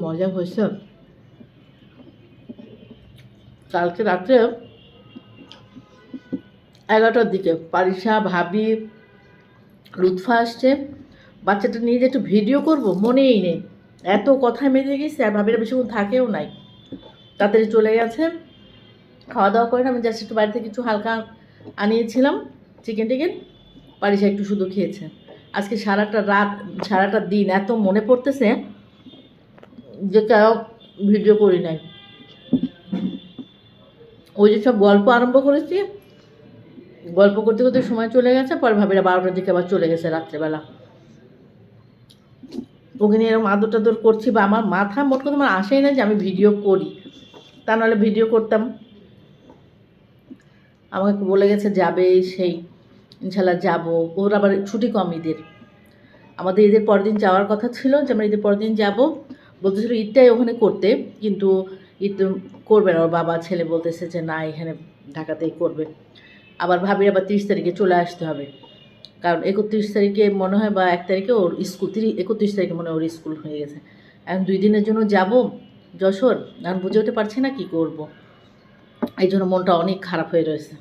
মজা হয়েছে। কালকে রাত্রে 11টার দিকে পারিসা, ভাবি, লুৎফা আসছে। বাচ্চাটা নিয়ে যে একটু ভিডিও করব মনেই নেই, এত কথায় মেজে গেছে। আর ভাবিরা বেশিক্ষণ থাকেও নাই, তাড়াতাড়ি চলে গেছে। খাওয়া দাওয়া করে আমি জাস্ট একটু বাড়ি থেকে কিছু হালকা আনিয়েছিলাম, চিকেন টিকেন। পারিসা একটু শুধু খেয়েছে। আজকে সারাটা দিন এত মনে পড়তেছে যে কেন ভিডিও করি নাই। ওই যে সব গল্প আরম্ভ করেছি, গল্প করতে করতে সময় চলে গেছে। পরে ভাবিরা 12টার দিকে আবার চলে গেছে রাত্রেবেলা। ওকে নিয়ে এরকম আদর টাদর করছি, বা আমার মাথা মোট কথা আমার আসেই না যে আমি ভিডিও করি, তা নাহলে ভিডিও করতাম। আমাকে বলে গেছে যাবে, সেই ইনশাল্লাহ যাবো। ওর আবার ছুটি কম ঈদের। আমাদের ঈদের পরের দিন যাওয়ার কথা ছিল, যে আমরা ঈদের পরের দিন যাবো। বলতেছিল ঈদটাই ওখানে করতে, কিন্তু ঈদ করবে না। ওর বাবা ছেলে বলতেছে যে না, এখানে ঢাকাতেই করবে। আবার ভাবি আবার 30 তারিখে চলে আসতে হবে, কারণ 31 তারিখে মনে হয় বা 1 তারিখে ওর স্কুল, 31 তারিখে মনে হয় ওর স্কুল হয়ে গেছে। এখন 2 দিনের জন্য যাব যশোর, এখন বুঝে উঠতে পারছি না কি করব। এই জন্য মনটা অনেক খারাপ হয়ে রয়েছে।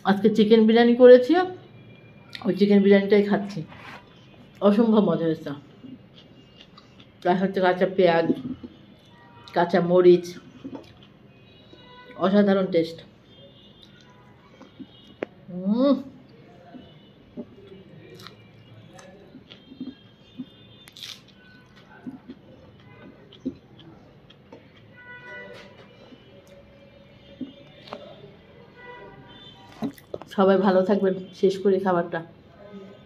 আজকে চিকেন বিরিয়ানি করেছি, ওই চিকেন বিরিয়ানিটাই খাচ্ছি। অসম্ভব মজা হয়েছে। তার হচ্ছে কাঁচা পেঁয়াজ, কাঁচা মরিচ, অসাধারণ টেস্ট। সবাই ভালো থাকবেন, শেষ করি খাবারটা।